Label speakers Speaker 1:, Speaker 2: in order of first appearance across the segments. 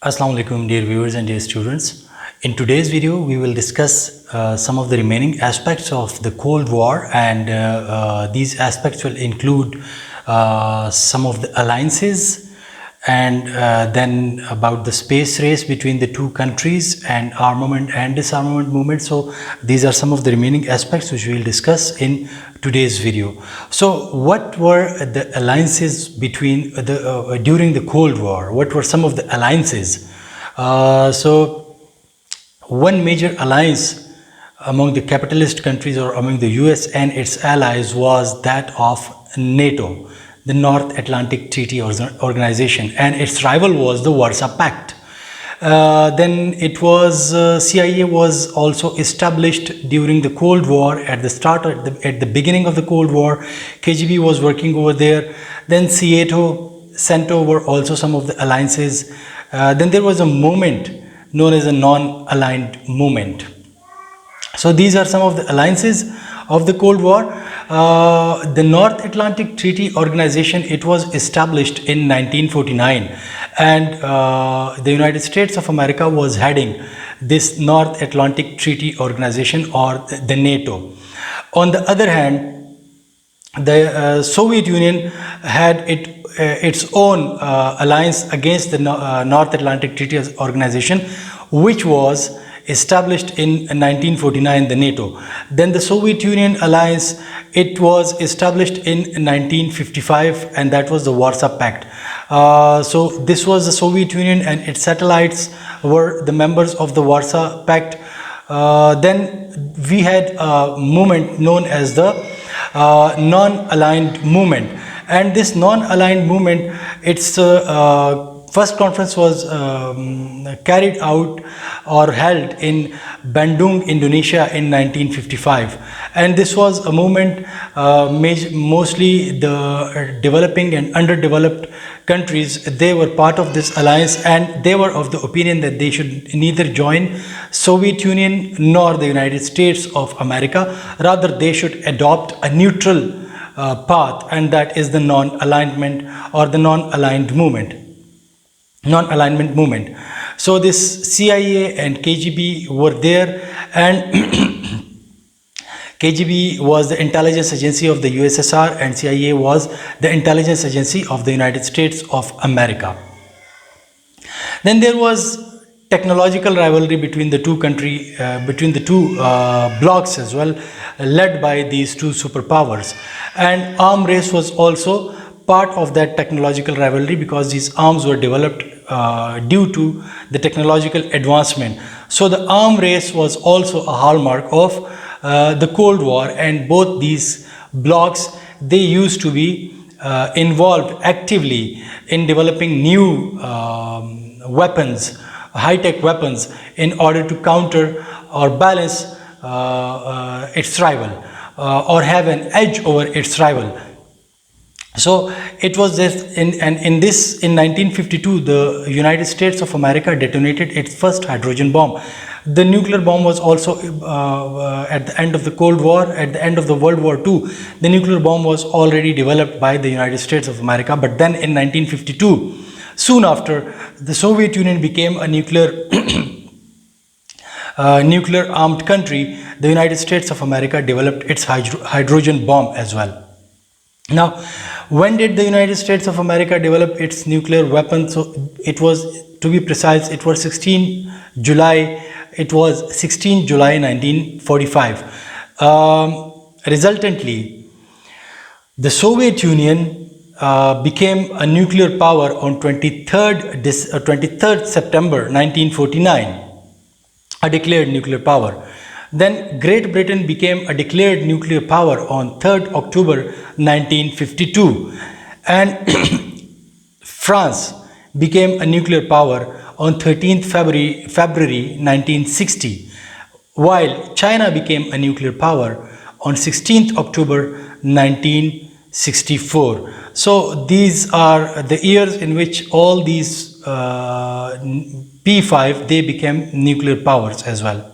Speaker 1: Assalamu alaikum, dear viewers and dear students. In today's video, we will discuss some of the remaining aspects of the Cold War, and these aspects will include some of the alliances, and then about the space race between the two countries, and armament and disarmament movement. So these are some of the remaining aspects which we will discuss in today's video. So what were the alliances between during the Cold War? What were some of the alliances? So one major alliance among the capitalist countries, or among the US and its allies, was that of NATO, the North Atlantic Treaty Organization, and its rival was the Warsaw Pact. Then it was CIA was also established during the Cold War. At the beginning of the Cold War, KGB was working over there. Then CENTO were also some of the alliances. Then there was a movement known as a non-aligned movement. So these are some of the alliances of the Cold War. The North Atlantic Treaty Organization, it was established in 1949, and the United States of America was heading this North Atlantic Treaty Organization, or the NATO. On the other hand, the Soviet Union had its own alliance against the North Atlantic Treaty Organization, which was established in 1949, the NATO. Then the Soviet Union alliance, it was established in 1955, and that was the Warsaw Pact. So this was the Soviet Union, and its satellites were the members of the Warsaw Pact. Then we had a movement known as the non-aligned movement, and this non-aligned movement, its first conference was carried out or held in Bandung, Indonesia in 1955, and this was a movement mostly the developing and underdeveloped countries. They were part of this alliance, and they were of the opinion that they should neither join Soviet Union nor the United States of America. Rather, they should adopt a neutral path, and that is the non-alignment or the non-aligned movement. Non-alignment movement. So this CIA and KGB were there, and KGB was the intelligence agency of the USSR, and CIA was the intelligence agency of the United States of America. Then there was technological rivalry between the two blocs as well, led by these two superpowers, and arms race was also part of that technological rivalry, because these arms were developed due to the technological advancement. So the arms race was also a hallmark of the Cold War, and both these blocs, they used to be involved actively in developing new weapons, high-tech weapons, in order to counter or balance its rival, or have an edge over its rival. So it was this, in 1952, the United States of America detonated its first hydrogen bomb. The nuclear bomb was also at the end of the Cold War, at the end of the World War II. The nuclear bomb was already developed by the United States of America, but then in 1952, soon after, the Soviet Union became a nuclear armed country. The United States of America developed its hydrogen bomb as well. Now, when did the United States of America develop its nuclear weapon? So it was, to be precise, it was 16 July 1945. Resultantly, the Soviet Union became a nuclear power on 23rd September 1949, a declared nuclear power. Then Great Britain became a declared nuclear power on 3rd October 1952, and France became a nuclear power on 13th February 1960, while China became a nuclear power on 16th October 1964. So these are the years in which all these P5, they became nuclear powers as well.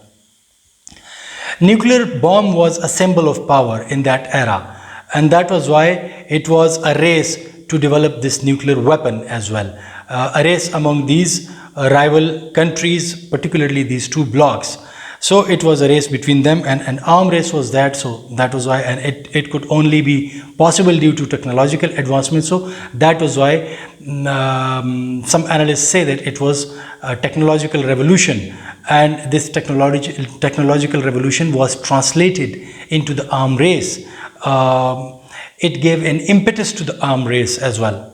Speaker 1: Nuclear bomb was a symbol of power in that era, and that was why it was a race to develop this nuclear weapon as well. A race among these rival countries, particularly these two blocs. So it was a race between them, and an arm race was that. So that was why, and it could only be possible due to technological advancement. So that was why some analysts say that it was a technological revolution, and this technological revolution was translated into the arm race. It gave an impetus to the arm race as well.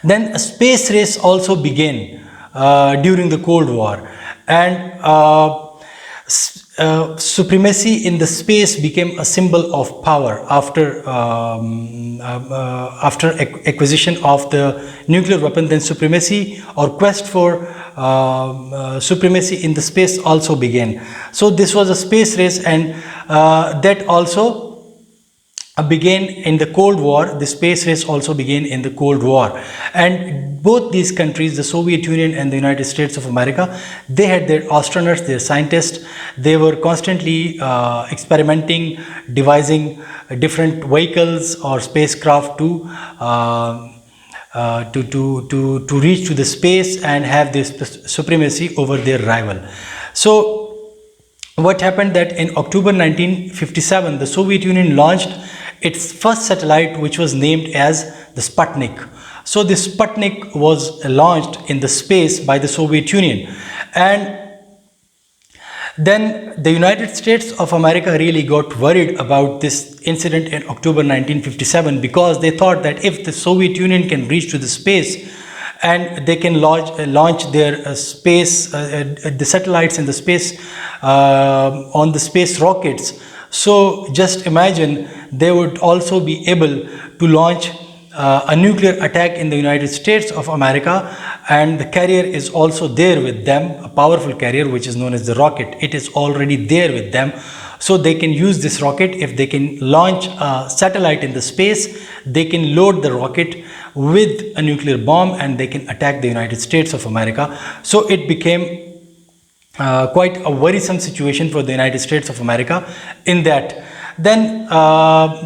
Speaker 1: Then a space race also began during the Cold War, and supremacy in the space became a symbol of power after acquisition of the nuclear weapon. Then supremacy or quest for supremacy in the space also began. So this was a space race, and that also began in the Cold War. The space race also began in the Cold War, and both these countries, the Soviet Union and the United States of America, they had their astronauts, their scientists. They were constantly experimenting, devising different vehicles or spacecraft to reach to the space and have this supremacy over their rival. So what happened that in October 1957, the Soviet Union launched its first satellite, which was named as the Sputnik. So the Sputnik was launched in the space by the Soviet Union, and then the United States of America really got worried about this incident in October 1957, because they thought that if the Soviet Union can reach to the space and they can launch their space, the satellites in the space on the space rockets, so just imagine they would also be able to launch a nuclear attack in the United States of America, and the carrier is also there with them, a powerful carrier which is known as the rocket. It is already there with them, so they can use this rocket. If they can launch a satellite in the space, they can load the rocket with a nuclear bomb and they can attack the United States of America. So it became quite a worrisome situation for the United States of America in that. Then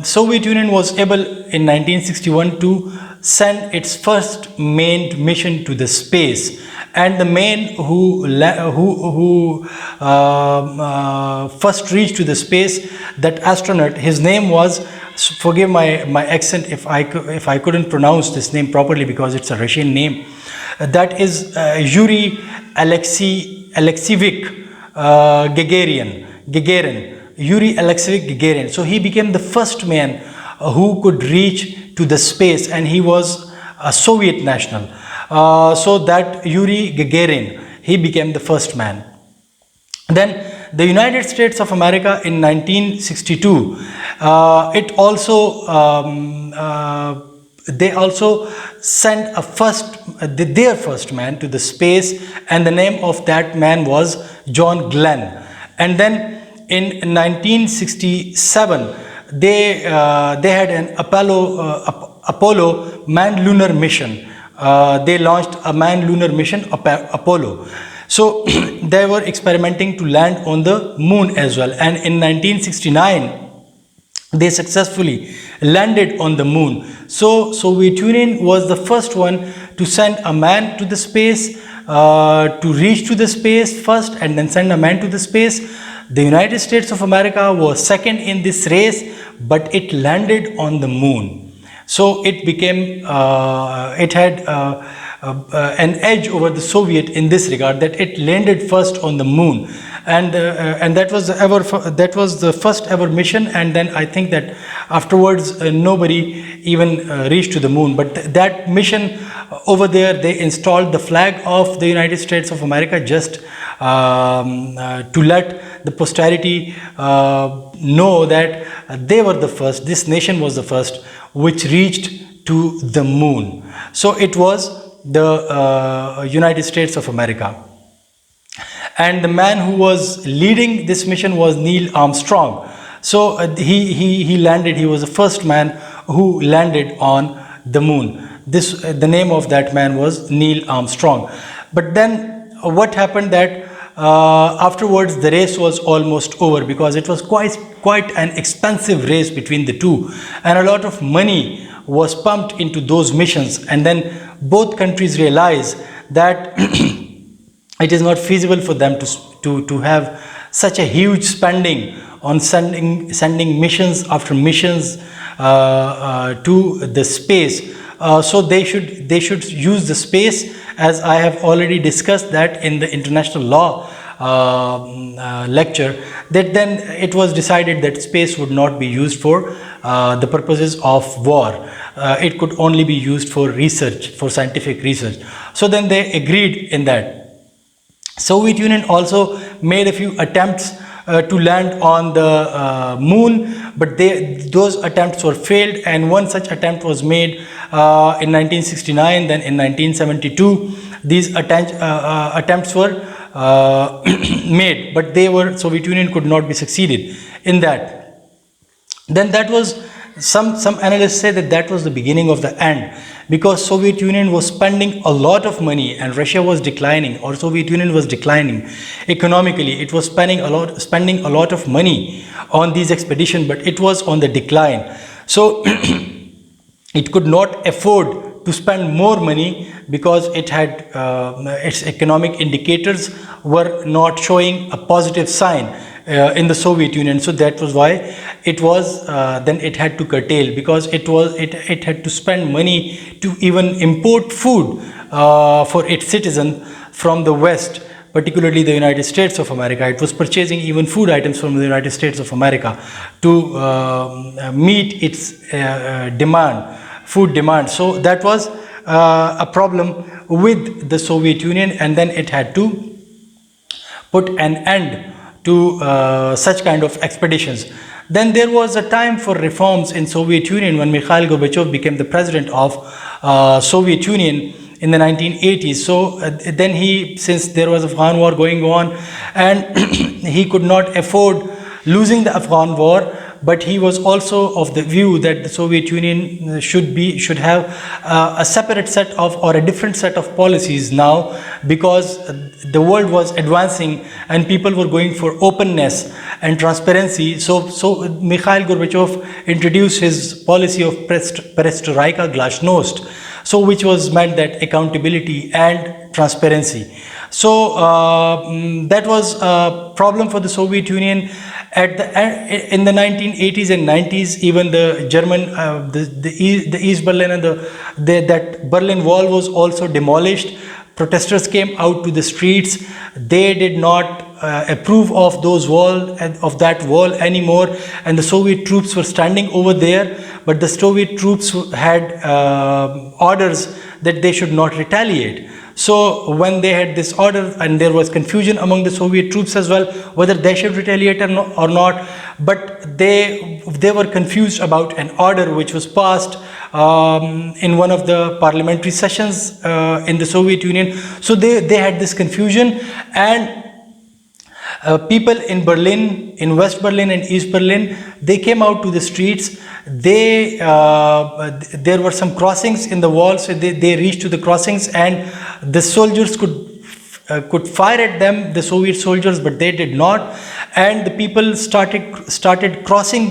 Speaker 1: Soviet Union was able in 1961 to send its first manned mission to the space, and the man who first reached to the space, that astronaut, his name was, forgive my accent if I couldn't pronounce this name properly because it's a Russian name, that is Yuri Alexeyevich Gagarin. Yuri Alexeyevich Gagarin. So he became the first man who could reach to the space, and he was a Soviet national. So that Yuri Gagarin, he became the first man. Then the United States of America in 1962, it also they also sent their first man to the space, and the name of that man was John Glenn. And then in 1967, they had an Apollo manned lunar mission. They launched a manned lunar mission, Apollo. So they were experimenting to land on the moon as well. And in 1969, they successfully landed on the moon. So Soviet Union was the first one to send a man to the space, to reach to the space first and then send a man to the space. The United States of America was second in this race, but it landed on the moon. So it became, it had an edge over the Soviet in this regard, that it landed first on the moon, and that was the first ever mission. And then I think that afterwards nobody even reached to the moon. But that mission over there, they installed the flag of the United States of America just to let the posterity know that they were the first, this nation was the first which reached to the moon. So it was the United States of America. And the man who was leading this mission was Neil Armstrong. So he landed, he was the first man who landed on the moon. The name of that man was Neil Armstrong. But then what happened that afterwards the race was almost over, because it was quite an expensive race between the two, and a lot of money was pumped into those missions, and then both countries realized that it is not feasible for them to have such a huge spending on sending missions after missions to the space. So they should use the space, as I have already discussed that in the international law lecture, that then it was decided that space would not be used for the purposes of war. It could only be used for research, for scientific research. So then they agreed in that. Soviet Union also made a few attempts to land on the moon, but those attempts were failed, and one such attempt was made in 1969. Then in 1972 these attempts were made, but Soviet Union could not be succeeded in that. Then that was, some analysts say that was the beginning of the end, because Soviet Union was spending a lot of money and Russia was declining, or Soviet Union was declining economically. It was spending a lot of money on these expeditions, but it was on the decline. So it could not afford to spend more money, because it had its economic indicators were not showing a positive sign in the Soviet Union. So that was why it was then it had to curtail, because it had to spend money to even import food for its citizens from the West, particularly the United States of America. It was purchasing even food items from the United States of America to meet its food demand. So that was a problem with the Soviet Union, and then it had to put an end to such kind of expeditions. Then there was a time for reforms in Soviet Union when Mikhail Gorbachev became the president of Soviet Union in the 1980s. So then since there was Afghan war going on, and he could not afford losing the Afghan war, but he was also of the view that the Soviet Union should have a separate set of, or a different set of policies now, because the world was advancing and people were going for openness and transparency. So Mikhail Gorbachev introduced his policy of perestroika glasnost, so which was meant that accountability and transparency. So that was a problem for the Soviet Union. In the 1980s and 90s, even the German, the East Berlin and that Berlin Wall was also demolished. Protesters came out to the streets. They did not approve of that wall anymore, and the Soviet troops were standing over there. But the Soviet troops had orders that they should not retaliate. So when they had this order, and there was confusion among the Soviet troops as well, whether they should retaliate or not, but they were confused about an order which was passed in one of the parliamentary sessions in the Soviet Union. So they had this confusion, and people in Berlin, in West Berlin and East Berlin, they came out to the streets. There were some crossings in the wall, so they reached to the crossings, and the soldiers could fire at them, the Soviet soldiers, but they did not. And the people started crossing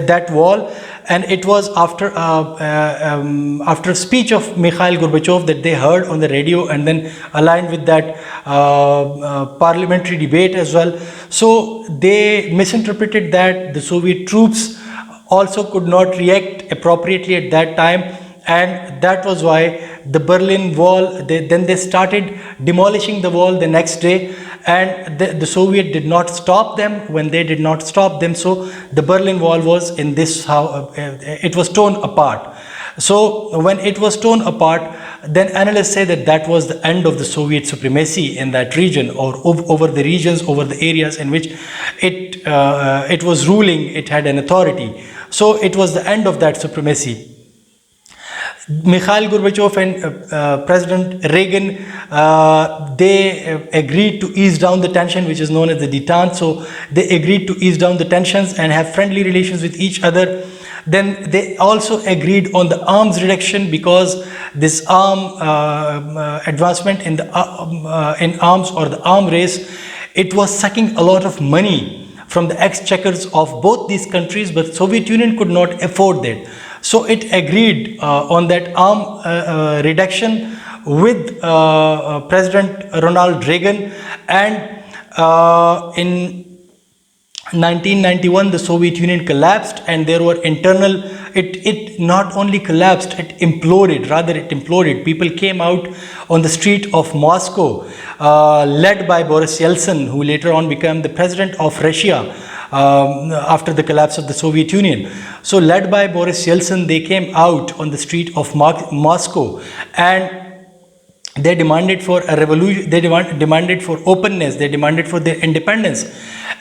Speaker 1: that wall. And it was after a speech of Mikhail Gorbachev that they heard on the radio, and then aligned with that parliamentary debate as well. So they misinterpreted that the Soviet troops also could not react appropriately at that time, and that was why the Berlin Wall, they started demolishing the wall the next day, and the Soviet did not stop them. When they did not stop them, so the Berlin Wall was in this, it was torn apart. So when it was torn apart, then analysts say that was the end of the Soviet supremacy in that region, or over the regions, over the areas in which it was ruling, it had an authority. So it was the end of that supremacy. Mikhail Gorbachev and President Reagan, they agreed to ease down the tension, which is known as the detente. So they agreed to ease down the tensions and have friendly relations with each other. Then they also agreed on the arms reduction, because this advancement in arms, or the arm race, it was sucking a lot of money from the exchequers of both these countries, but Soviet Union could not afford that. So it agreed on that arm reduction with President Ronald Reagan, and in 1991 the Soviet Union collapsed, and there were internal, it not only collapsed, it imploded. People came out on the street of Moscow, led by Boris Yeltsin, who later on became the president of Russia after the collapse of the Soviet Union. So led by Boris Yeltsin, they came out on the street of Moscow, and they demanded for a revolution, they demanded for openness, they demanded for their independence.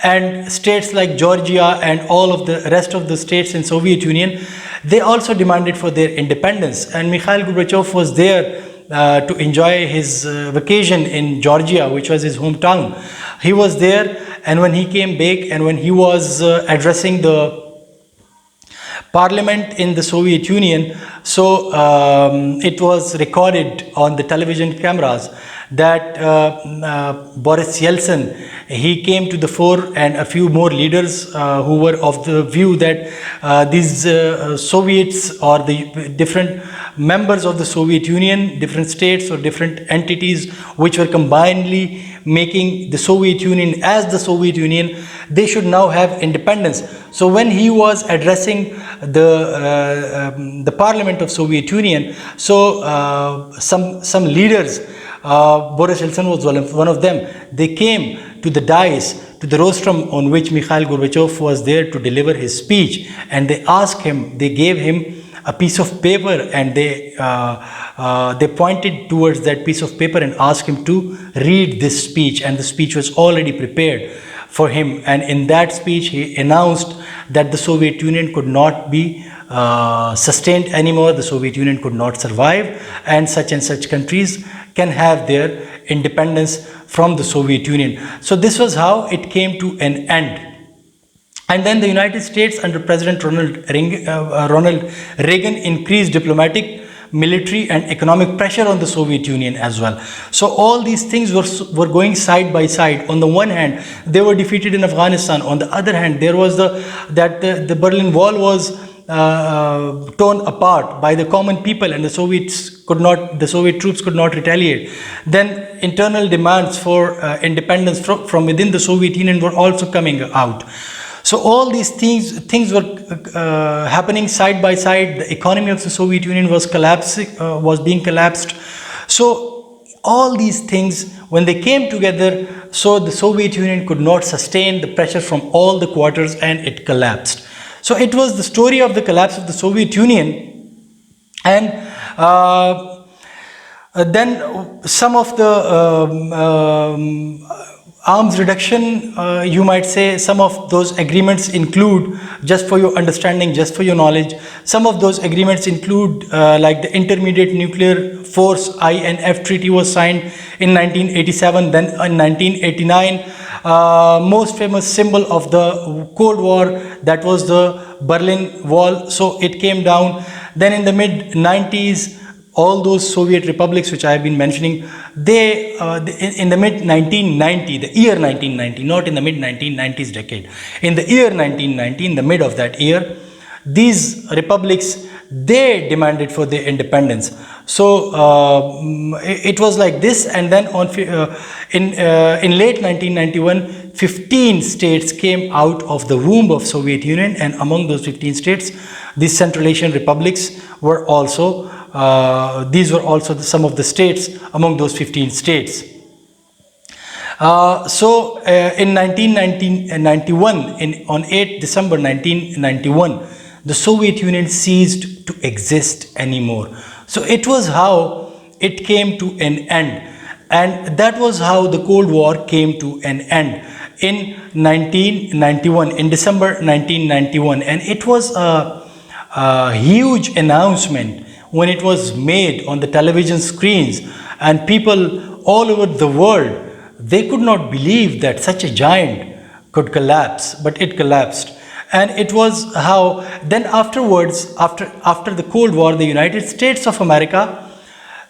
Speaker 1: And states like Georgia and all of the rest of the states in Soviet Union, they also demanded for their independence. And Mikhail Gorbachev was there to enjoy his vacation in Georgia, which was his hometown. He was there, and when he came back and when he was addressing the parliament in the Soviet Union, so it was recorded on the television cameras that Boris Yeltsin, he came to the fore, and a few more leaders who were of the view that these Soviets or the different members of the Soviet Union, different states or different entities which were combinedly making the Soviet Union as the Soviet Union, they should now have independence. So when he was addressing the parliament of Soviet Union, so some leaders, Boris Yeltsin was one of them, they came to the dais, to the rostrum on which Mikhail Gorbachev was there to deliver his speech, and they asked him, they gave him a piece of paper, and they pointed towards that piece of paper and asked him to read this speech, and the speech was already prepared for him. And in that speech he announced that the Soviet Union could not be sustained anymore, the Soviet Union could not survive, and such countries can have their independence from the Soviet Union. So this was how it came to an end. And then the United States under President Ronald Reagan increased diplomatic, military and economic pressure on the Soviet Union as well. So all these things were going side by side. On the one hand, they were defeated in Afghanistan. On the other hand, there was the Berlin Wall was torn apart by the common people, and the Soviet troops could not retaliate. Then internal demands for independence from within the Soviet Union were also coming out. So all these things were happening side by side. The economy of the Soviet Union was being collapsed. So all these things, when they came together, so the Soviet Union could not sustain the pressure from all the quarters, and it collapsed. So it was the story of the collapse of the Soviet Union. And then some of the arms reduction, you might say, some of those agreements include, just for your understanding, just for your knowledge, some of those agreements include like the Intermediate Nuclear Force INF Treaty was signed in 1987. Then in 1989, most famous symbol of the Cold War, that was the Berlin Wall, so it came down. Then in the mid-90s, all those Soviet republics which I have been mentioning, they in the mid-1990, the year 1990, not in the mid-1990s decade, in the year 1990, in the mid of that year, these republics, they demanded for their independence. So it was like this, and then in late 1991, 15 states came out of the womb of Soviet Union, and among those 15 states, these Central Asian republics were also these were also some of the states among those 15 states. So in 1991, on 8 December 1991, the Soviet Union ceased to exist anymore. So it was how it came to an end, and that was how the Cold War came to an end in 1991, in December 1991. And it was a huge announcement when it was made on the television screens, and people all over the world, they could not believe that such a giant could collapse, but it collapsed. And it was how then afterwards, after the Cold War, the United States of America,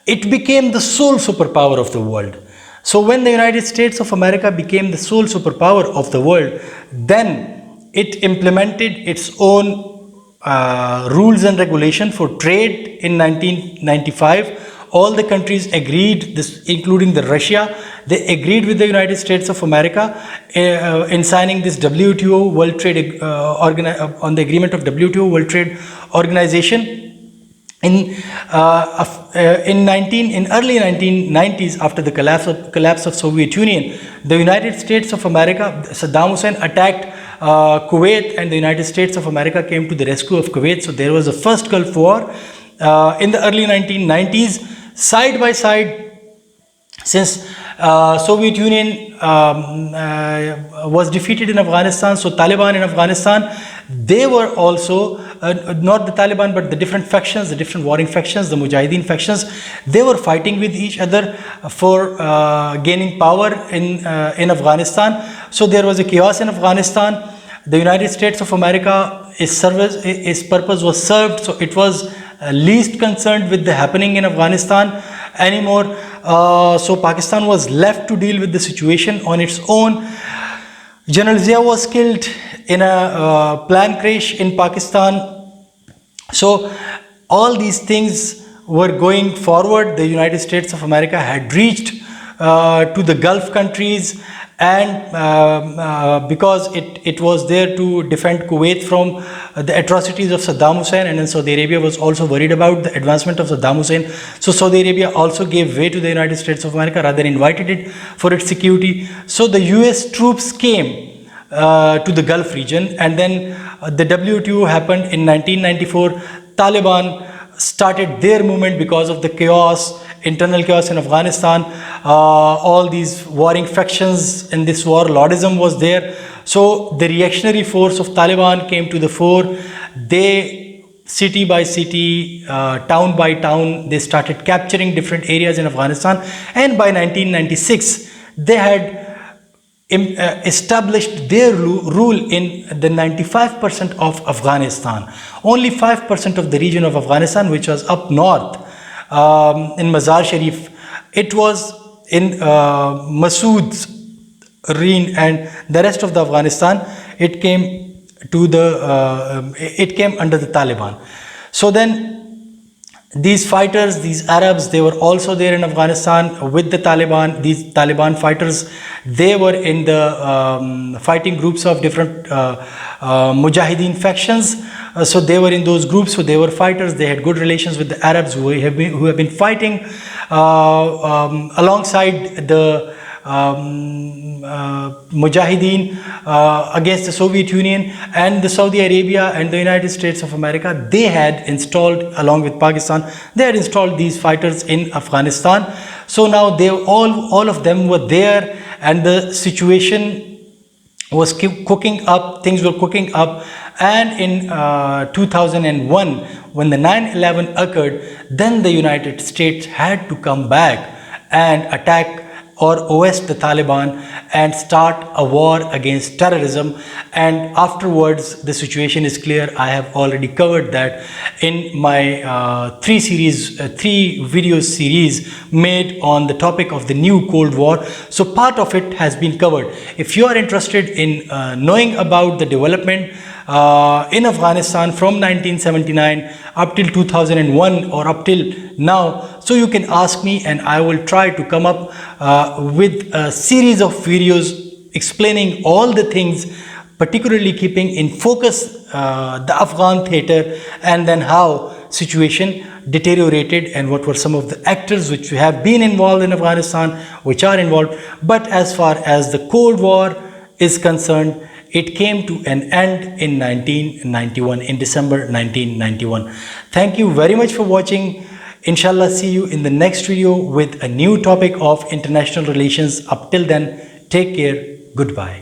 Speaker 1: it became the sole superpower of the world. So when the United States of America became the sole superpower of the world, then it implemented its own rules and regulation for trade in 1995. All the countries agreed, this including the Russia, they agreed with the United States of America in signing this WTO World Trade on the agreement of WTO World Trade Organization. In early 1990s, after the collapse of Soviet Union, the United States of America, Saddam Hussein attacked Kuwait, and the United States of America came to the rescue of Kuwait. So there was a first Gulf War in the early 1990s, side by side. Since Soviet Union was defeated in Afghanistan, so Taliban in Afghanistan, they were also, not the Taliban, but the different factions, the different warring factions, the Mujahideen factions, they were fighting with each other for gaining power in Afghanistan. So there was a chaos in Afghanistan. The United States of America, its purpose was served, so it was least concerned with the happening in Afghanistan anymore. So Pakistan was left to deal with the situation on its own. General Zia was killed in a plane crash in Pakistan. So all these things were going forward. The United States of America had reached to the Gulf countries, and because it was there to defend Kuwait from the atrocities of Saddam Hussein, and then Saudi Arabia was also worried about the advancement of Saddam Hussein. So Saudi Arabia also gave way to the United States of America, rather invited it for its security. So the US troops came to the Gulf region, and then the WTO happened in 1994. Taliban started their movement because of the chaos, internal chaos in Afghanistan. All these warring factions in this war, Lordism was there. So the reactionary force of Taliban came to the fore. They, city by city, town by town, they started capturing different areas in Afghanistan. And by 1996, they had established their rule in the 95% of Afghanistan. Only 5% of the region of Afghanistan, which was up north in Mazar Sharif, it was in Masood's reign, and the rest of the Afghanistan, it came under the Taliban. So then these fighters, these Arabs, they were also there in Afghanistan with the Taliban. These Taliban fighters, they were in the fighting groups of different Mujahideen factions. So they were in those groups, so they were fighters. They had good relations with the Arabs who have been fighting alongside the Mujahideen against the Soviet Union, and the Saudi Arabia and the United States of America, they had installed, along with Pakistan, they had installed these fighters in Afghanistan. So now they all of them were there, and the situation was cooking up, things were cooking up. And in 2001, when the 9/11 occurred, then the United States had to come back and attack or oust the Taliban and start a war against terrorism. And afterwards, the situation is clear. I have already covered that in my three video series made on the topic of the new Cold War. So part of it has been covered. If you are interested in knowing about the development in Afghanistan from 1979 up till 2001 or up till now, so you can ask me, and I will try to come up with a series of videos explaining all the things, particularly keeping in focus the Afghan theater, and then how situation deteriorated and what were some of the actors which have been involved in Afghanistan, which are involved. But as far as the Cold War is concerned, it came to an end in 1991, in December 1991. Thank you very much for watching. Inshallah, see you in the next video with a new topic of international relations. Up till then, take care. Goodbye.